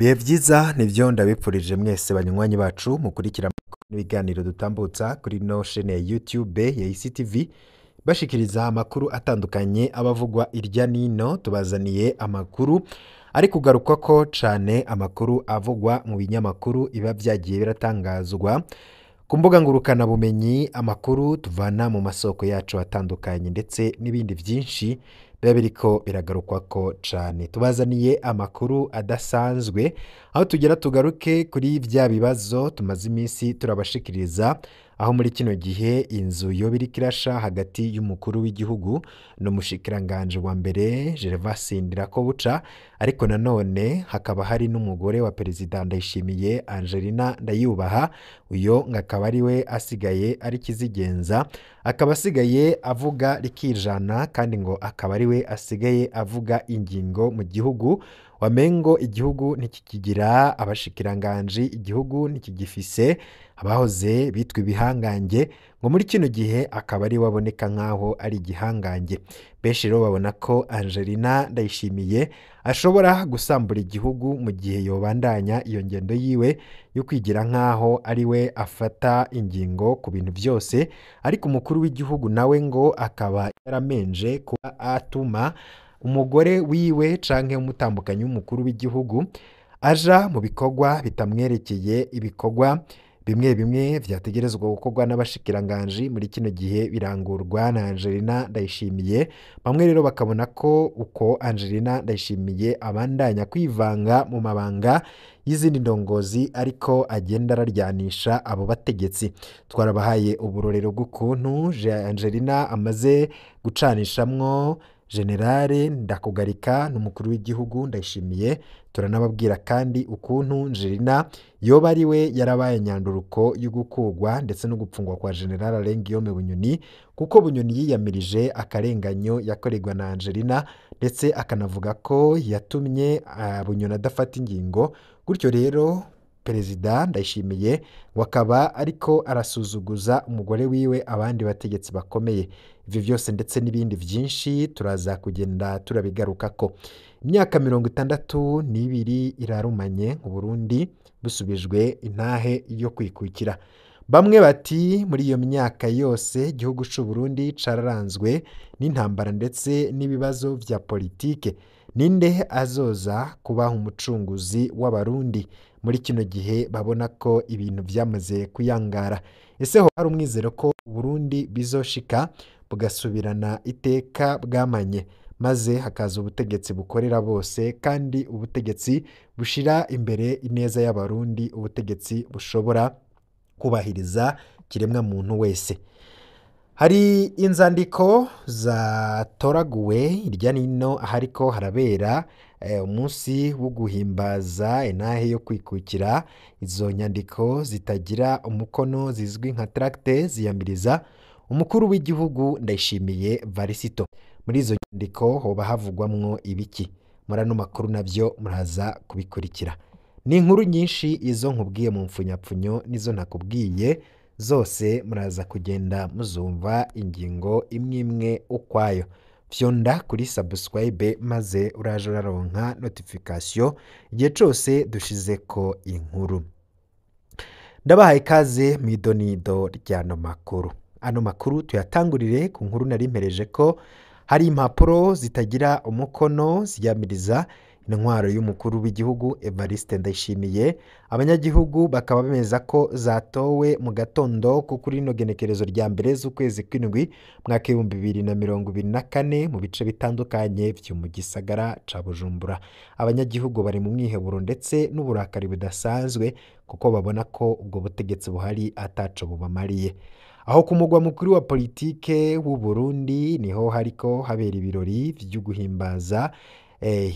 Bihe vyiza nivyo ndabipfurije mwese banywanyi bacu mukurikira n'ibiganiro dutambutsa kuri no chaîne ya YouTube ya ICTV bashikiriza amakuru atandukanye abavugwa irya nino tubazaniye amakuru ari kugarukwako cane amakuru avugwa mu binyamakuru iba vyagiye biratangazwa ku mbuga ngurukana bumenyi amakuru tuvana mu masoko yacu atandukanye ndetse n'ibindi vyinshi biba biriko biragarukwako cane tubazaniye amakuru adasanzwe aho tugera tugaruke kuri vya bibazo tumaze iminsi turabashikiriza aho muri kino gihe inzu yoba iriko irasha hagati y'umukuru w'igihugu n'umushikiranganje wa mbere Gervas Ndirakobuca ariko nanone hakaba hari n'umugore wa perezida Ndayishimiye Angelina Ndayubaha uyo ngakaba ari we asigaye ari kizigenza akaba asigaye avuga rikijana kandi ngo akaba ari we asigaye avuga ingingo mu gihugu wamengo igihugu ntikikigira abashikiranganje igihugu ntikigifise abahoze bitwa ibihangange ngo muri kino gihe akaba ari waboneka nkaho ari igihangange benshi rero babona ko Angelina Ndayishimiye ashobora gusambura igihugu mu gihe yobandanya iyo ngendo yiwe yo kwigira nkaho ari we afata ingingo ku bintu byose ariko umukuru w'igihugu nawe ngo akaba yaramenje kuba atuma umugore wiwe canke umutambukanye w'umukuru w'igihugu aja mu bikorwa bitamwerekeye ibikorwa bimwe bimwe vyategerezwa gukorwa n'abashikiranganje muri kino gihe birangurwa na Angelina Ndayishimiye bamwe rero bakabona ko uko Angelina Ndayishimiye abandanya kwivanga mu mabanga y'izindi ndongozi ariko agenda araryanisha abo bategetsi twarabahaye uburorero bw'ukuntu Angelina amaze gucanishamwo Generale Ndakugarika n'umukuru w'igihugu Ndayishimiye turanababwira kandi ukuntu Angelina yoba ari we yarabaye nyanduruko yo gukugwa ndetse no gupfungwa kwa General Alengiyome Bunyoni kuko Bunyoni yiyamirije akarenganyo yakorerwa na Angelina ndetse akanavuga ko yatumye Bunyoni adafata ingingo gutyo rero Perezida Ndayishimiye wakaba ariko arasuzuguza umugore wiwe abandi bategetsi bakomeye ivyo vyose ndetse n'ibindi vyinshi turaza kugenda turabigarukako imyaka 62 irarumanye mu Burundi busubijwe intahe yo kwikukira bamwe bati muri iyo myaka yose igihugu c'u Burundi cararanzwe n'intambara ndetse n'ibibazo vya politike ninde azoza kubaho umucunguzi w'abarundi muri kino gihe babona ko ibintu vyamaze kuyangara ese ho hari umwizero ko Burundi bizoshika bugasubirana iteka bwamanye maze hakaza ubutegetsi bukorera bose kandi ubutegetsi bushira imbere ineza y'abarundi ubutegetsi bushobora kubahiriza kiremwa muntu wese hari inzandiko zatoraguwe irya nino ahariko harabera umunsi wo guhimbaza intahe yo kwikukira izo nyandiko zitagira umukono zizwi nka tracte ziyamiriza umukuru w'igihugu Ndayishimiye Varisito muri izo nyandiko hoba havugwamwo ibiki murano makuru navyo muraza kubikurikira ni inkuru nyinshi izo nkubwiye mu mfunyapfunyo nizo ntakubwiye zose muraza kugenda muzumva ingingo imwe imwe ukwayo fyonda kuri subscribe maze uraje uraronka notification igihe cose dushizeko inkuru ndabahaye ikaze mw'idonido ryano makuru ano makuru tuyatangurire ku nkuru nari mpereje ko hari impapuro zitagira umukono ziyamiriza intwaro y'umukuru w'igihugu Evariste Ndayishimiye abanyagihugu bakaba bemeza ko zatowe mu gatondo ko kuri no genekerezo rya mbere z'ukwezi kw'indwi mwaka 2024 mu bice bitandukanye vyo mu gisagara ca Bujumbura abanyagihugu bari mu mwiheburo ndetse n'uburakari budasanzwe kuko babona ko ubwo butegetsi buhari ataco bubamariye aho ku mugwa mukuru wa politike w'u Burundi niho hariko habera ibirori vyo guhimbaza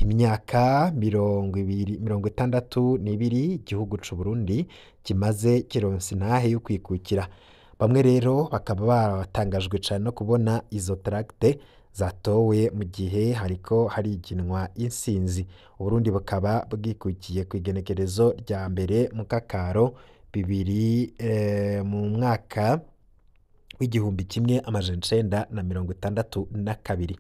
imyaka 62 igihugu c'u Burundi kimaze kironse intahe yo kwikukira bamwe rero bakaba batangajwe cyane no kubona izo tracte zatowe mu gihe hariko hariginwa insinzi Uburundi bukaba bwikukiye ku igenekerezo rya mbere mu kakaro 2 mu mwaka w'igihumbi kimwe amajana 1962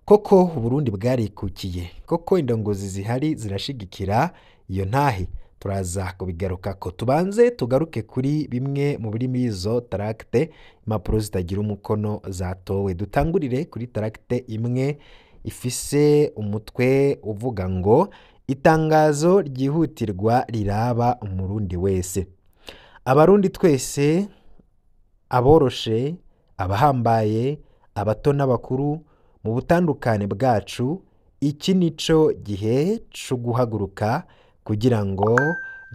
koko Uburundi bwarikukiye, koko indongozi zihari zirashigikira iyo ntahe. Turaza kubigarukako, tubanze tugaruke kuri bimwe mu biri muri izo taragite, impapuro zitagira umukono zatowe. Dutangurire kuri taragite imwe ifise umutwe uvuga ngo itangazo ryihutirwa riraba umurundi wese. Abarundi twese, aboroshe, abahambaye, abato n'abakuru, mu butandukane bwacu, iki nico gihe co guhaguruka kugira ngo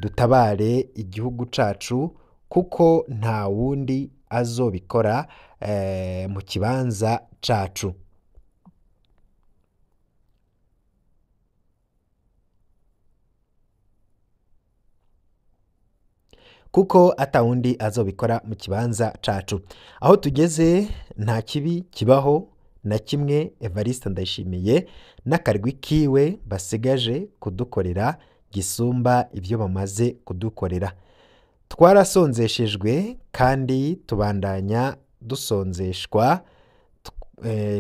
dutabare igihugu cacu, kuko nta wundi azobikora mu kibanza cacu. Kuko atawundi azobikora mu kibanza cacu. Aho tugeze nta kibi kibaho na kimwe Evariste Ndayishimiye n'akarwi kiwe basigaje kudukorera gisumba ivyo bamaze kudukorera. Twarasonzeshejwe kandi tubandanya dusonzeshwa,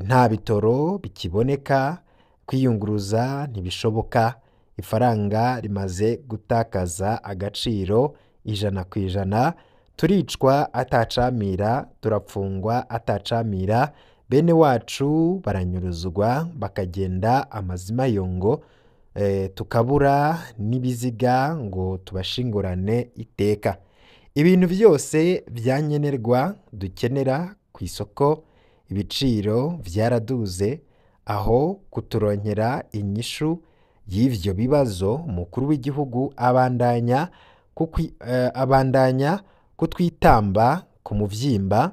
nta bitoro bikiboneka, kwiyunguruza ntibishoboka, ifaranga rimaze gutakaza agaciro 100%, turicwa atacamira, turapfungwa atacamira, bene wacu baranyuruzwa bakagenda amazima yongo, tukabura n'ibiziga ngo tubashingurane iteka. Ibintu byose byankenerwa dukenera ku isoko, ibiciro vyaraduze. Aho kuturonkera inyishu y'ivyo bibazo, umukuru w'igihugu abandanya kutwitamba ku muvyimba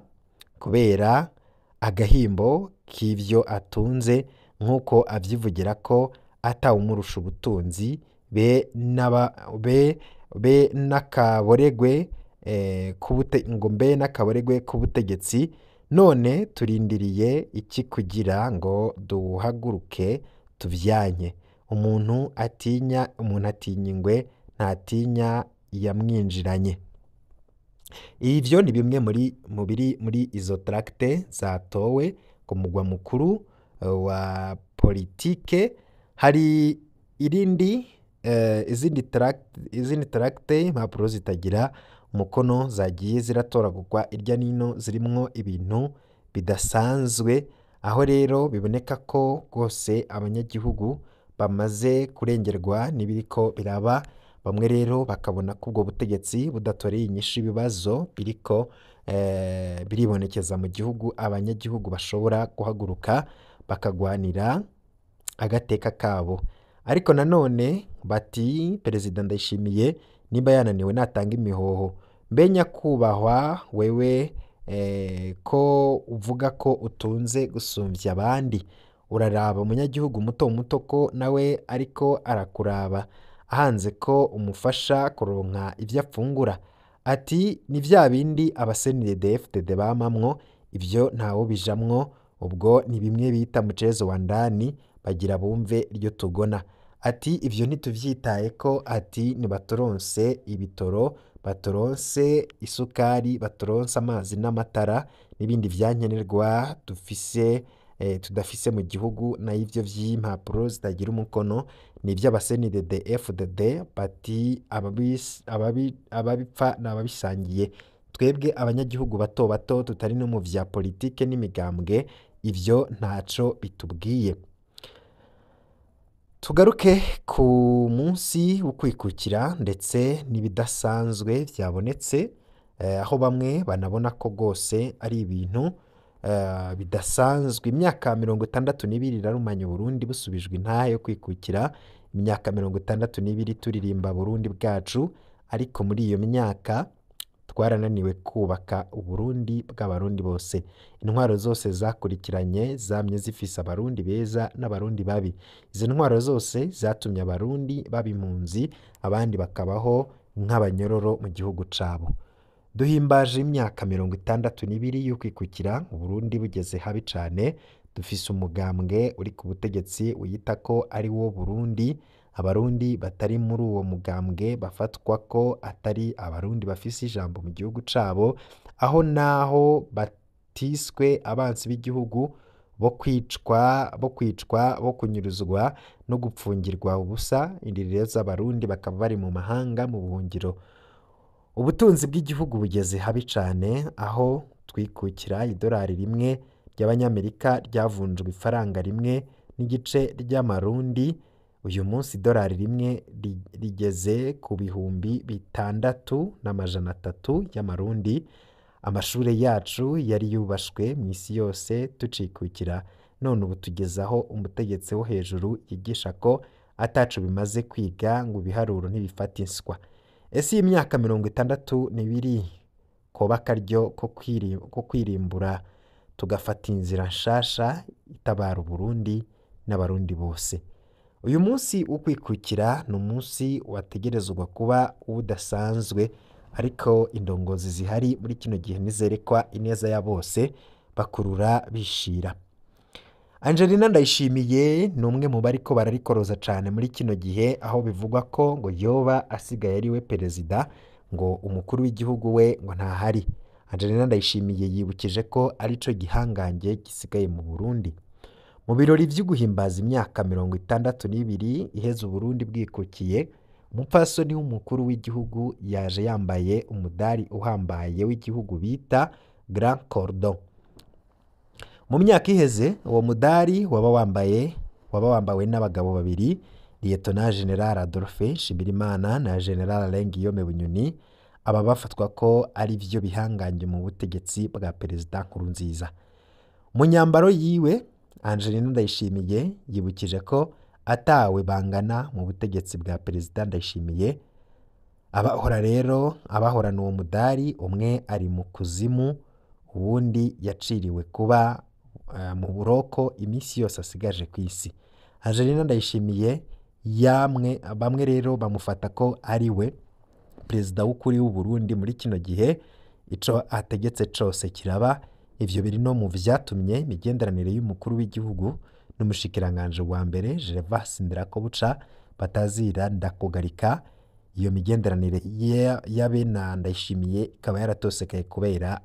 kubera agahimbo k'ivyo atunze, nk'uko avyivugira ko atawumurusha ubutunzi, be n'akaboregwe k'ubutegetsi. None turindiriye iki kugira ngo duhaguruke tuvyanke? Umuntu atinya ingwe ntatinya yamwinjiranye. Ivyo ni bimwe muri izo taragite zatowe ku mugwa mukuru wa politike. Hari izindi taragite, impapuro zitagira umukono zagiye ziratoragurwa irya nino, zirimwo ibintu bidasanzwe. Aho rero biboneka ko rwose abanyagihugu bamaze kurengerwa n'ibiriko biraba. Bamwe rero bakabona ko ubwo butegetsi budatoreye inyishu ibibazo biriko biribonekeza mu gihugu. Abanyagihugu bashobora guhaguruka bakagwanira agateka kabo. Ariko nanone bati Perezida Ndayishimiye nimba yananiwe natanga imihoho. Mbe nyakubahwa wewe, ko uvuga ko utunze gusumvya abandi, uraraba umunyagihugu muto muto ko nawe ariko arakuraba, ahanze ko umufasha kuronka ivyo afungura? Ati ni vya bindi abasenidefdede bamamwo, ivyo ntawo bijamwo, ubwo ni bimwe bita muchezo wa ndani, bagira bumve iryo tugona. Ati ivyo ntituvyitayeko, ati nibaturonse ibitoro, baturonse isukari, baturonse amazi n'amatara n'ibindi vyankenerwa tudafise mu gihugu. Na ivyo vy'impapuro zitagira umukono ni ivy'abasenidefdede, bati ababipfa n'ababisangiye. Twebwe abanyagihugu bato bato tutari no mu vya politike n'imigambwe, ivyo ntaco bitubwiye. Tugaruke ku munsi wo kwikukira ndetse n'ibidasanzwe vyabonetse, aho bamwe banabona ko rwose ari ibintu bidasanzwe. Imyaka 62 irarumanye Burundi busubijwe intahe yo kwikukira. Imyaka 62 turirimba Burundi bwacu, ariko muri iyo myaka twarananiwe kubaka Uburundi bw'abarundi bose. Intwaro zose zakurikiranye zamye zifise abarundi beza n'abarundi babi. Izo ntwaro zose zatumye abarundi baba impunzi, abandi bakabaho nk'abanyororo mu gihugu cabo. Duhimbaje imyaka 62 yo kwikukira, Uburundi bugeze habi cane. Dufise umugambwe uri ku butegetsi wiyita ko ari wo Burundi. Abarundi batari muri uwo mugambwe bafatwa ko atari abarundi bafise ijambo mu gihugu cabo, aho naho batiswe abansi b'igihugu bo kunyuruzwa no gupfungirwa ubusa. Indiriro z'abarundi bakaba bari mu mahanga mu buhungiro. Ubutunzi bw'igihugu bugeze habi cane, aho twikukira idolari rimwe ry'abanyamerika ryavunjwe ifaranga rimwe n'igice ry'amarundi. Uyu munsi idolari rimwe rigeze ku bihumbi 6,300 y'amarundi. Amashure yacu yari yubashwe mw'isi yose tucikukira, none ubu tugezaho umutegetsi wo hejuru yigisha ko ataco bimaze kwiga ngo ibiharuro ntibifata inswa. Ese iyi myaka 62 koba akaryo ko kwirimbura tugafata inzira nshasha itabara Uburundi n'abarundi bose. Uyu munsi ukwikukira ni umunsi wategerezwa kuba udasanzwe, ariko indongozi zihari muri kino gihe nizerekwa ineza ya bose bakurura bishira. Angelina Ndayishimiye ni umwe mu bariko bararikoroza cane muri kino gihe, aho bivugwa ko ngo yoba asigaye ari we perezida, ngo umukuru w'igihugu we ngo ntahari. Angelina Ndayishimiye yibukije ko arico gihangange gisigaye mu Burundi. Mu birori vyo guhimbaza imyaka 62 iheze Uburundi bwikukiye, umupfasoni w'umukuru w'igihugu yaje yambaye umudari uhambaye w'igihugu bita Grand Cordon. Mu myaka iheze uwo mudari waba wambawe n'abagabo babiri, Lieutenant General Adolphe Nshimirimana na General Guillaume Bunyoni. Aba bafatwa ko ari vyo bihangange mu butegetsi bwa Perezida Nkurunziza. Mu nyambaro yiwe, Angelina Ndayishimiye yibukije ko atawe bangana mu butegetsi bwa Perezida Ndayishimiye. Abahorana uwo mudari, umwe ari mu kuzimu, uwundi yaciriwe kuba mu buroko imisi yose asigaje kw'isi. Angelina Ndayishimiye bamwe rero bamufata ko ari we perezida w'ukuri w'u Burundi muri kino gihe, ico ategetse cose kiraba. Ivyo biri no mu vyatumye imigenderanire y'umukuru w'igihugu n'umushikiranganje wa mbere Gervais Ndirakobuca batazira ndakugarika. Iyo migenderanire y'abena Ndayishimiye ikaba yaratosekaye kubera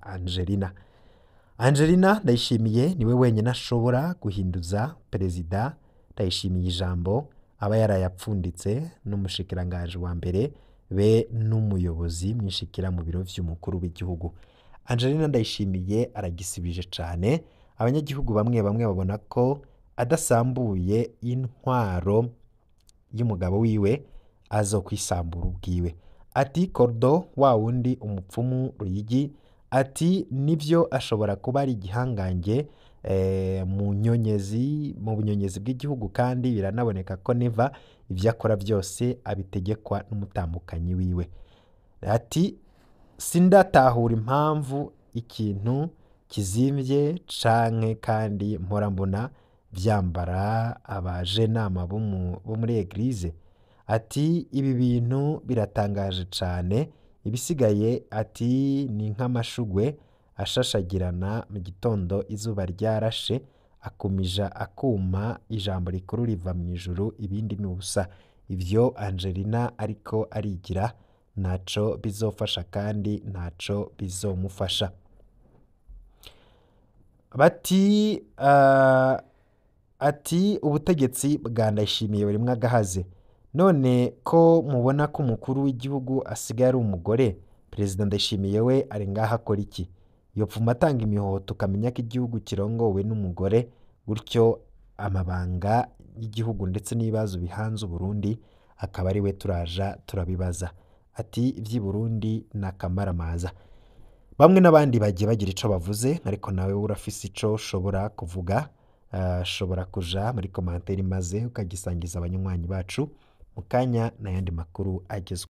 Angelina Ndayishimiye niwe wenyine ashobora guhinduza perezida Ndayishimiye ijambo aba yarayapfunditse n'umushikiranganje wa mbere be n'umuyobozi mwishikira mu biro vy'umukuru w'igihugu. Angelina Ndayishimiye aragisibije cane. Abanyagihugu bamwe babona ko adasambuye intwaro y'umugabo wiwe azokwisambura ubwiwe. Ati Cordon wa wundi umupfumu Ruyigi, ati nivyo ashobora kuba ari igihangange mu bunyonyezi bw'igihugu, kandi biranaboneka ko neva ivyo akora vyose abitegekwa n'umutambukanyi wiwe. Ati sindatahura impamvu ikintu kizimvye canke kandi mpora mbona vyambara abajenama bo muri Eglise. Ati ibi bintu biratangaje cane, ibisigaye ati ni nk'amashugwe ashashagirana mu gitondo izuba ryarashe, akumija akuma ijambo rikuru riva mu ijuru, ibindi ni ubusa. Ivyo Angelina ariko arigira ntaco bizofasha kandi ntaco bizomufasha. Ati ubutegetsi bwa Ndayishimiye burimwo agahaze. None ko mubona ko umukuru w'igihugu asigaye ari umugore, Perezida Ndayishimiye we ari ngaha akora iki? Yopfuma atanga imihoho tukamenya ko igihugu kirongowe n'umugore, gutyo amabanga y'igihugu ndetse n'ibibazo bihanze Uburundi akaba ari we turaja turabibaza. Ati ivy'i Burundi n'akamaramaza. Bamwe n'abandi bagiye bagira ico bavuze, ariko nawe urafise ico ushobora kuvuga. Shobora kuja muri commentaire maze ukagisangiza abanywanyi bacu mu kanya n'ayandi makuru agezwe.